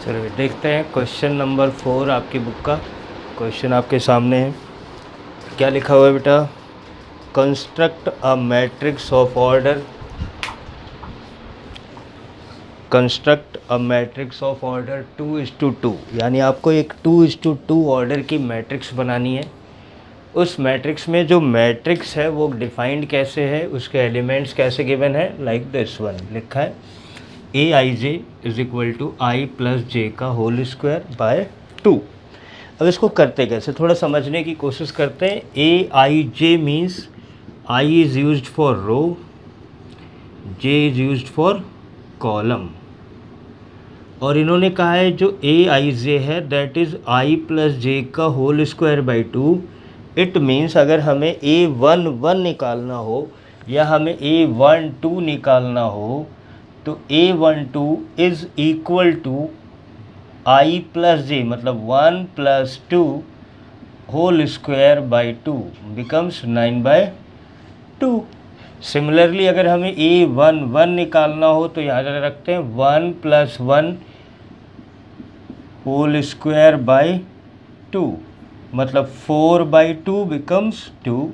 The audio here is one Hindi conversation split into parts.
चलिए देखते हैं क्वेश्चन नंबर 4 आपकी बुक का। क्वेश्चन आपके सामने है। क्या लिखा हुआ है बेटा? Construct a matrix of order, construct a matrix of order 2:2, यानी आपको एक 2:2 ऑर्डर की मैट्रिक्स बनानी है। उस मैट्रिक्स में जो मैट्रिक्स है वो डिफाइंड कैसे है, उसके एलिमेंट्स कैसे गिवन है, लाइक दिस वन लिखा है Aij is equal to I plus जे का होल स्क्वायर बाय 2। अब इसको करते कैसे, थोड़ा समझने की कोशिश करते हैं। Aij means i is used for row, j is used for column, और इन्होंने कहा है जो Aij है दैट इज़ आई प्लस जे का whole square by 2। It means अगर हमें A11 निकालना हो या हमें A12 निकालना हो तो A12 is equal to I plus J, मतलब 1 plus 2 whole square by 2 becomes 9/2। Similarly अगर हमें A11 निकालना हो तो यहाँ रखते हैं 1 प्लस 1 होल स्क्वायर बाई 2, मतलब 4/2 becomes 2।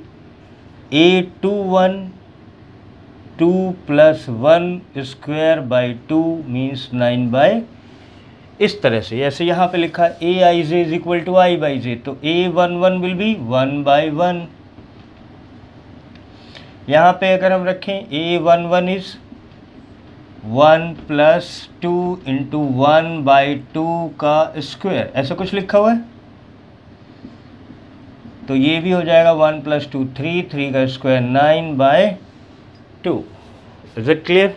A21 2 plus 1 square by 2 means 9/, इस तरह से। ऐसे यहाँ पे लिखा है Aij is equal to I by J, तो A11 विल बी 1/1। यहाँ पे अगर हम रखें A11 इज 1 प्लस 2 इंटू 1/2 का स्क्वायर, ऐसा कुछ लिखा हुआ है, तो ये भी हो जाएगा 1 प्लस 2 3, 3 का स्क्वायर 9/2। Is it clear?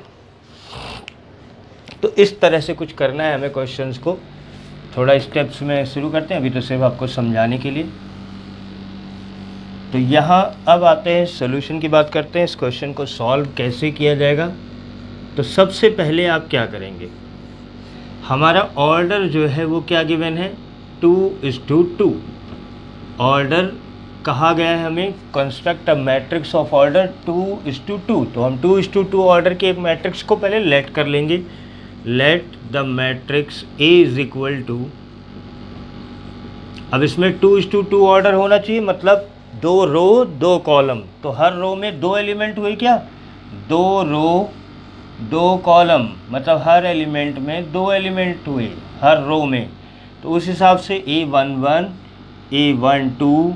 तो इस तरह से कुछ करना है हमें क्वेश्चंस को। थोड़ा स्टेप्स में शुरू करते हैं, अभी तो सिर्फ आपको समझाने के लिए। तो यहाँ अब आते हैं सोल्यूशन की बात करते हैं। इस क्वेश्चन को सॉल्व कैसे किया जाएगा, तो सबसे पहले आप क्या करेंगे, हमारा ऑर्डर जो है वो क्या गिवन है 2:2। ऑर्डर कहा गया है हमें construct a matrix of order 2:2, तो हम 2:2 ऑर्डर के एक मैट्रिक्स को पहले लेट कर लेंगे। Let the matrix A is equal to, अब इसमें 2:2 ऑर्डर होना चाहिए, मतलब 2 रो 2 कॉलम, तो हर रो में 2 एलिमेंट हुए, क्या 2 रो 2 कॉलम, मतलब हर एलिमेंट में 2 एलिमेंट हुए हर रो में। तो उस हिसाब से A11 A12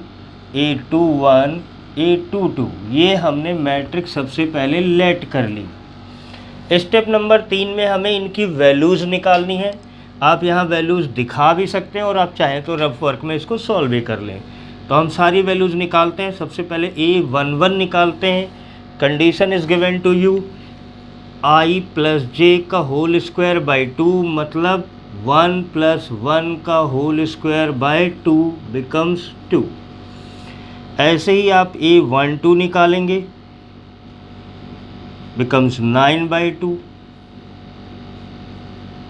A21 A22 ये हमने मैट्रिक्स सबसे पहले लेट कर ली। स्टेप नंबर 3 में हमें इनकी वैल्यूज़ निकालनी है। आप यहाँ वैल्यूज़ दिखा भी सकते हैं और आप चाहें तो रफ वर्क में इसको सॉल्व भी कर लें। तो हम सारी वैल्यूज़ निकालते हैं। सबसे पहले A11 निकालते हैं। Condition is given to you I plus जे का होल स्क्वायर बाई 2, मतलब 1 प्लस 1 का होल स्क्वायर बाई 2 बिकम्स 2। ऐसे ही आप A12 निकालेंगे, बिकम्स 9/2।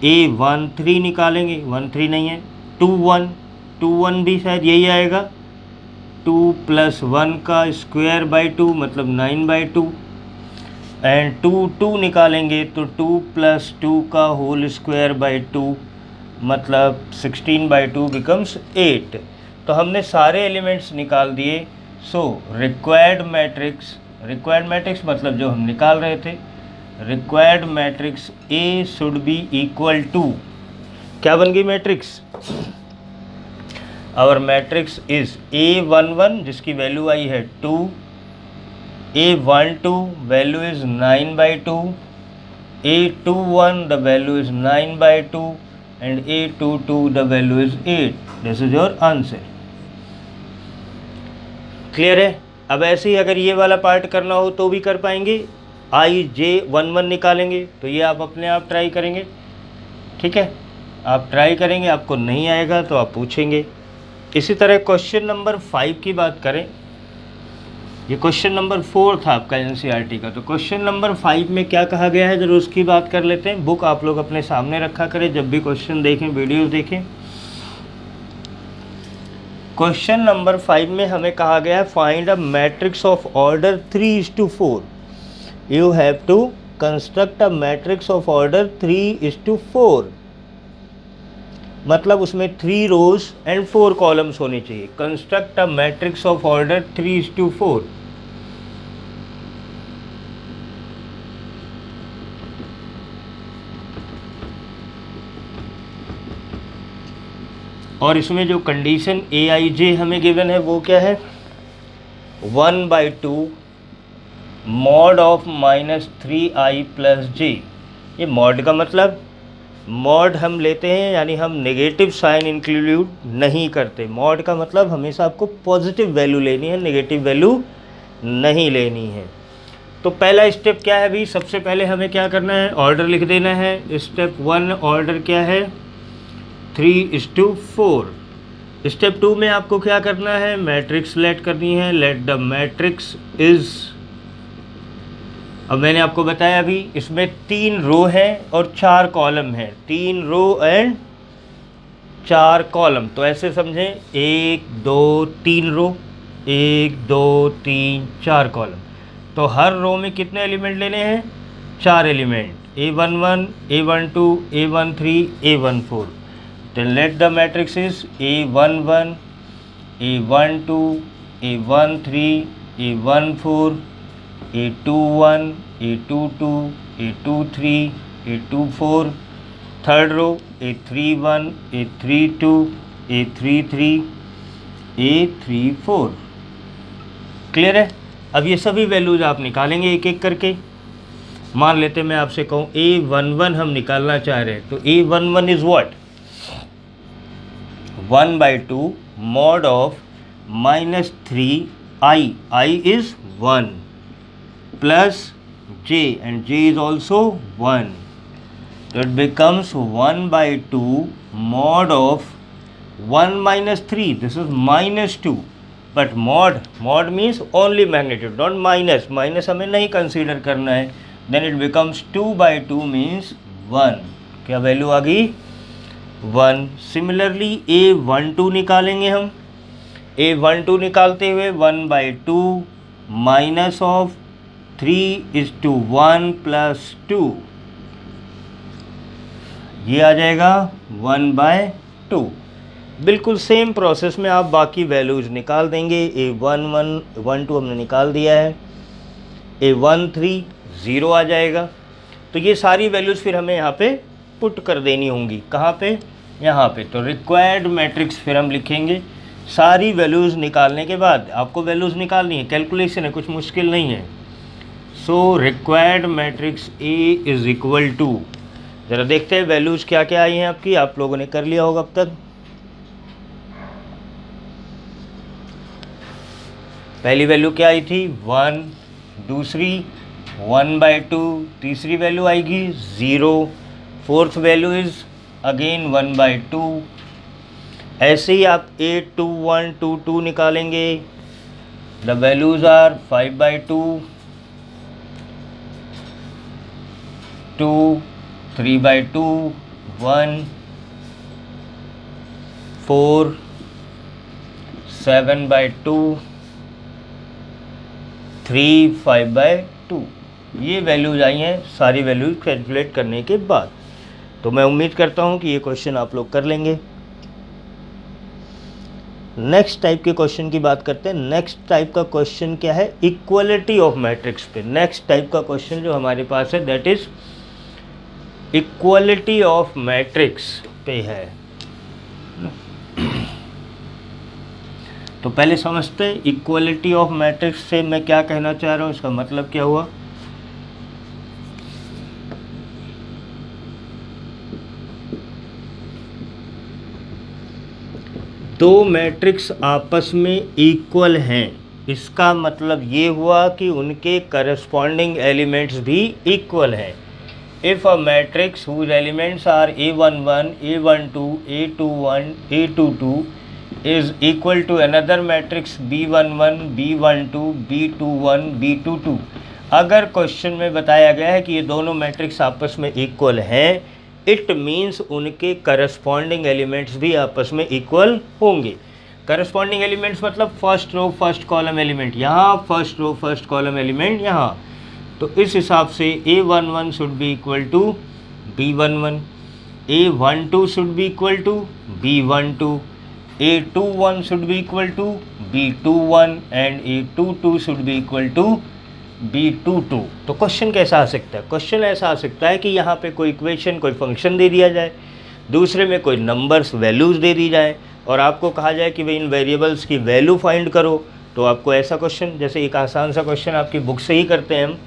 A13 निकालेंगे, 13 नहीं है, 21 भी शायद यही आएगा, 2 प्लस 1 का स्क्वायर बाई 2 मतलब 9/2। एंड 2 निकालेंगे तो 2 प्लस 2 का होल स्क्वायर बाई 2 मतलब 16/2 बिकम्स 8। तो हमने सारे एलिमेंट्स निकाल दिए। सो रिक्वायर्ड मैट्रिक्स मतलब जो हम निकाल रहे थे, required matrix A should be equal to, क्या बन गई matrix, our matrix is A11 जिसकी वैल्यू आई है 2, A12 value is 9/2, A21 the value is 9/2 and A22 the value is 8। This is your answer. Clear है? अब ऐसे ही अगर ये वाला पार्ट करना हो तो भी कर पाएंगे। Ij11 निकालेंगे, तो ये आप अपने आप ट्राई करेंगे, ठीक है, आप ट्राई करेंगे, आपको नहीं आएगा तो आप पूछेंगे। इसी तरह क्वेश्चन नंबर 5 की बात करें, ये क्वेश्चन नंबर 4 था आपका NCERT का। तो क्वेश्चन नंबर 5 में क्या कहा गया है जरूर उसकी बात कर लेते हैं। बुक आप लोग अपने सामने रखा करें, जब भी क्वेश्चन देखें, वीडियोस देखें। क्वेश्चन नंबर 5 में हमें कहा गया है find a matrix of order 3:4। You have to construct a matrix of order 3:4। मतलब उसमें 3 रोज एंड 4 कॉलम्स होने चाहिए। Construct a matrix of order 3:4। और इसमें जो कंडीशन Aij हमें गिवन है वो क्या है, 1/2 मॉड ऑफ -3i + j। ये मॉड का मतलब, मॉड हम लेते हैं यानी हम नेगेटिव साइन इंक्लूड नहीं करते। मॉड का मतलब हमेशा आपको पॉजिटिव वैल्यू लेनी है, नेगेटिव वैल्यू नहीं लेनी है। तो पहला स्टेप क्या है अभी, सबसे पहले हमें क्या करना है, ऑर्डर लिख देना है। स्टेप 1 ऑर्डर क्या है, 3:4। स्टेप 2 में आपको क्या करना है, मैट्रिक्स लेट करनी है। लेट द मैट्रिक्स इज, अब मैंने आपको बताया अभी इसमें 3 रो है और 4 कॉलम है, 3 रो एंड 4 कॉलम। तो ऐसे समझें 1 2 3 रो, 1 2 3 4 कॉलम। तो हर रो में कितने एलिमेंट लेने हैं, 4 element, A11 A12 A13 A14। then let the matrix is A11 A12 A13 A14 A21 A22 A23 A24। Third row A31 A32 A33 A34। Clear है। अब ये सभी वैल्यूज आप निकालेंगे एक एक करके। मान लेते मैं आपसे कहूँ A11 हम निकालना चाह रहे हैं, तो A11 is what, 1/2 mod of -3i, i is 1 plus j and j is also 1, so it becomes 1/2 mod of 1 - 3, this is -2, but mod means only magnitude, not minus, minus हमें नहीं कंसीडर करना है। then it becomes 2/2 means 1, क्या वैल्यू आ गई, 1। सिमिलरली A12 निकालेंगे हम। A12 निकालते हुए 1/2 माइनस ऑफ 3:1 + 2, ये आ जाएगा 1/2। बिल्कुल सेम प्रोसेस में आप बाकी वैल्यूज निकाल देंगे। A11 12 हमने निकाल दिया है, A13 0 आ जाएगा। तो ये सारी वैल्यूज़ फिर हमें यहाँ पे पुट कर देनी होंगी, कहाँ पे, यहाँ पे। तो रिक्वायर्ड मैट्रिक्स फिर हम लिखेंगे। सारी वैल्यूज़ निकालने के बाद आपको वैल्यूज़ निकालनी है, कैलकुलेशन है, कुछ मुश्किल नहीं है। So required matrix A is equal to, ज़रा देखते हैं वैल्यूज़ क्या क्या आई हैं आपकी, आप लोगों ने कर लिया होगा अब तक। पहली वैल्यू क्या आई थी, 1, दूसरी 1/2, तीसरी वैल्यू आएगी 0, फोर्थ वैल्यू इज़ अगेन 1/2। ऐसे ही आप 821 22 निकालेंगे। The values are 5/2, 2, 3/2, 1, 4, 7/2, 3, 5/2। ये वैल्यूज आई हैं सारी वैल्यूज कैलकुलेट करने के बाद। तो मैं उम्मीद करता हूँ कि ये क्वेश्चन आप लोग कर लेंगे। नेक्स्ट टाइप के क्वेश्चन की बात करते हैं। नेक्स्ट टाइप का क्वेश्चन क्या है, इक्वलिटी ऑफ मैट्रिक्स पे। नेक्स्ट टाइप का क्वेश्चन जो हमारे पास है that is equality of matrix पे है। तो पहले समझते हैं इक्वलिटी ऑफ मैट्रिक्स से मैं क्या कहना चाह रहा हूँ, इसका मतलब क्या हुआ। दो मैट्रिक्स आपस में इक्वल हैं, इसका मतलब ये हुआ कि उनके करस्पॉन्डिंग एलिमेंट्स भी इक्वल हैं। If a matrix whose elements are A11 A12 A21 A22 is equal to another matrix B11 B12 B21 B22, अगर क्वेश्चन में बताया गया है कि ये दोनों मैट्रिक्स आपस में इक्वल हैं, इट मीन्स उनके करस्पॉन्डिंग एलिमेंट्स भी आपस में इक्वल होंगे। करस्पॉन्डिंग एलिमेंट्स मतलब first row first column element यहाँ, first row first column element यहाँ। तो इस हिसाब से A11 should be equal to B11, A12 should be equal to B12, A21 should be equal to B21 and A22 should be equal to B22। तो क्वेश्चन कैसा आ सकता है? क्वेश्चन ऐसा आ सकता है कि यहाँ पे कोई इक्वेशन, कोई फंक्शन दे दिया जाए, दूसरे में कोई नंबर्स, वैल्यूज़ दे दी जाए और आपको कहा जाए कि भाई इन वेरिएबल्स की वैल्यू फाइंड करो। तो आपको ऐसा क्वेश्चन, जैसे एक आसान सा क्वेश्चन आपकी बुक से ही करते हैं हम,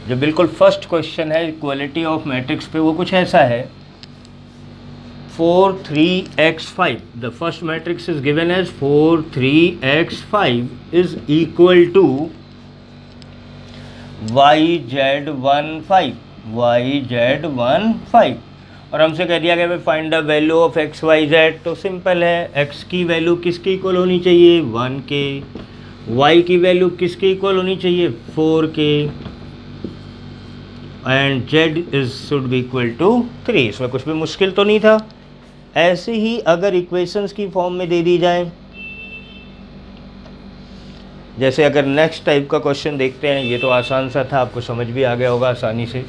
जो बिल्कुल फर्स्ट क्वेश्चन है इक्वालिटी ऑफ मैट्रिक्स पे, वो कुछ ऐसा है 4 3x5। The first matrix is given as 4 3x5 is equal to yz15 yz15 और हमसे कह दिया गया find the value of x y z. तो सिंपल है, एक्स की वैल्यू किसके इक्वल होनी चाहिए? 1 के। वाई की वैल्यू किसके इक्वल होनी चाहिए? 4 के। And z is should be equal to 3। इसमें कुछ भी मुश्किल तो नहीं था। ऐसे ही अगर इक्वेशंस की फॉर्म में दे दी जाए, जैसे अगर नेक्स्ट टाइप का क्वेश्चन देखते हैं, ये तो आसान सा था, आपको समझ भी आ गया होगा आसानी से।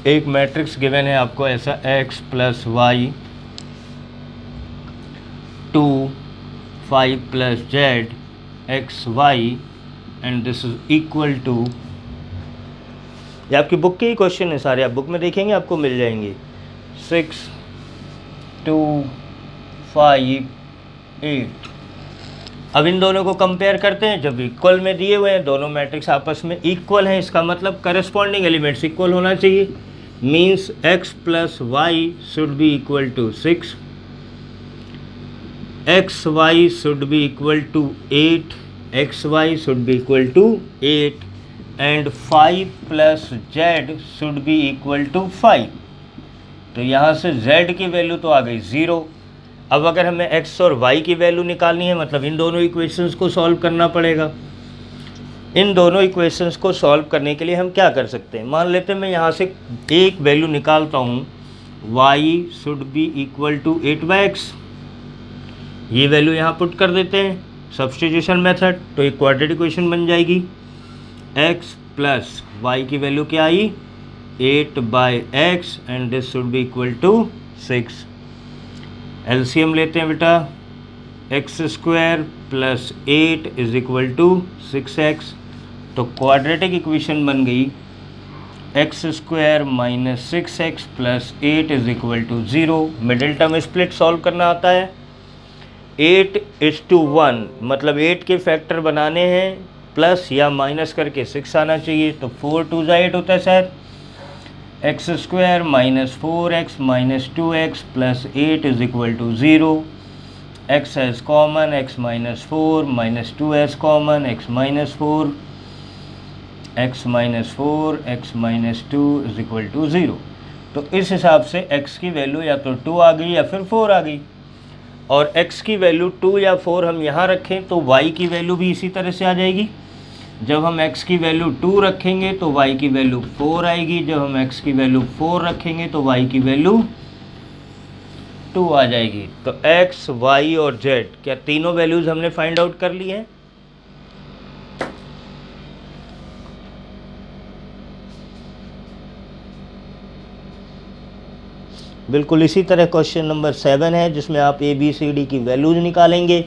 एक मैट्रिक्स गिवन है आपको ऐसा x plus y 2 5 plus z x y and this is equal to, ये आपकी बुक के ही क्वेश्चन है सारे, आप बुक में देखेंगे आपको मिल जाएंगे। 6 2 5 8। अब इन दोनों को कंपेयर करते हैं। जब इक्वल में दिए हुए हैं, दोनों मैट्रिक्स आपस में इक्वल हैं, इसका मतलब करस्पॉन्डिंग एलिमेंट्स इक्वल होना चाहिए। Means x plus y should be equal to 6, x y should be equal to 8, x y should be equal to 8 and 5 plus z should be equal to 5। तो यहाँ से z की वैल्यू तो आ गई 0। अब अगर हमें x और y की वैल्यू निकालनी है, मतलब इन दोनों इक्वेशंस को सॉल्व करना पड़ेगा। इन दोनों इक्वेशंस को सॉल्व करने के लिए हम क्या कर सकते हैं? मान लेते हैं मैं यहाँ से एक वैल्यू निकालता हूँ, y should be equal to 8/x। ये वैल्यू यहाँ पुट कर देते हैं, सब्स्टिट्यूशन मेथड, तो एक क्वाड्रेटिक इक्वेशन बन जाएगी। x प्लस वाई की वैल्यू क्या आई? 8/x and this should be equal to 6। LCM लेते हैं बेटा, x² plus 8 is equal to 6x। तो क्वाड्रेटिक इक्वेशन बन गई x² minus 6x plus 8 is equal to 0। Middle term split solve करना आता है। 8:1 मतलब 8 के फैक्टर बनाने हैं, प्लस या माइनस करके 6 आना चाहिए। तो 4 2 8 होता है sir. x² minus 4x minus 2x plus 8 is equal to 0। x as common, x minus 4 minus 2s common, x minus 4, x minus 4, x minus 2 is equal to 0। तो इस हिसाब से x की वैल्यू या तो 2 आ गई या फिर 4 आ गई। और x की वैल्यू 2 या 4 हम यहाँ रखें तो y की वैल्यू भी इसी तरह से आ जाएगी। जब हम x की वैल्यू 2 रखेंगे तो y की वैल्यू 4 आएगी। जब हम x की वैल्यू 4 रखेंगे तो y की वैल्यू 2 आ जाएगी। तो x, y और z, क्या तीनों वैल्यूज़ हमने फाइंड आउट कर ली हैं? बिल्कुल इसी तरह क्वेश्चन नंबर 7 है, जिसमें आप ABCD की वैल्यूज़ निकालेंगे।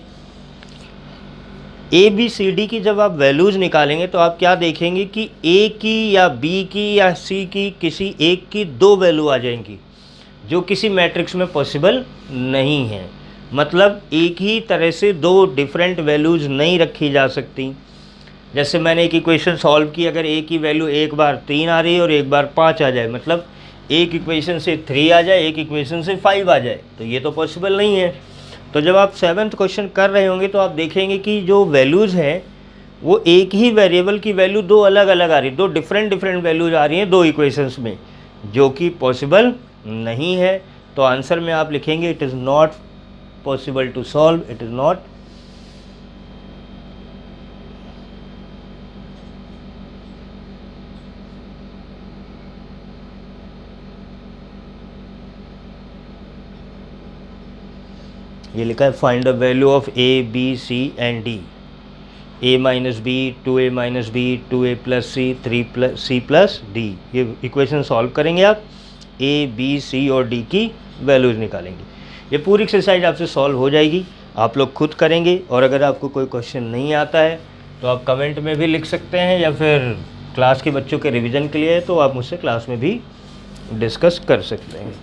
ABCD की जब आप वैल्यूज़ निकालेंगे तो आप क्या देखेंगे कि A की या B की या C की किसी एक की 2 वैल्यू आ जाएंगी, जो किसी मैट्रिक्स में पॉसिबल नहीं है। मतलब एक ही तरह से 2 डिफरेंट वैल्यूज़ नहीं रखी जा सकती। जैसे मैंने एक इक्वेशन सॉल्व की, अगर A की वैल्यू एक बार 3 आ रही है और एक बार 5 आ जाए, मतलब एक इक्वेशन से 3 आ जाए, एक इक्वेशन से 5 आ जाए, तो ये तो पॉसिबल नहीं है। तो जब आप 7th क्वेश्चन कर रहे होंगे तो आप देखेंगे कि जो वैल्यूज़ हैं वो एक ही वेरिएबल की वैल्यू 2 अलग अलग आ रही, 2 डिफरेंट वैल्यूज़ आ रही हैं 2 इक्वेशंस में, जो कि पॉसिबल नहीं है। तो आंसर में आप लिखेंगे it is not possible to solve, it is not ये लिखा है find the value of a b c and d, a minus b, 2a minus b, 2a plus c, 3c plus d. ये इक्वेशन सॉल्व करेंगे आप, a b c और d की वैल्यूज़ निकालेंगे। ये पूरी एक्सरसाइज आपसे सॉल्व हो जाएगी, आप लोग खुद करेंगे। और अगर आपको कोई क्वेश्चन नहीं आता है तो आप कमेंट में भी लिख सकते हैं, या फिर क्लास के बच्चों के रिवीजन के लिए है तो आप मुझसे क्लास में भी डिस्कस कर सकते हैं।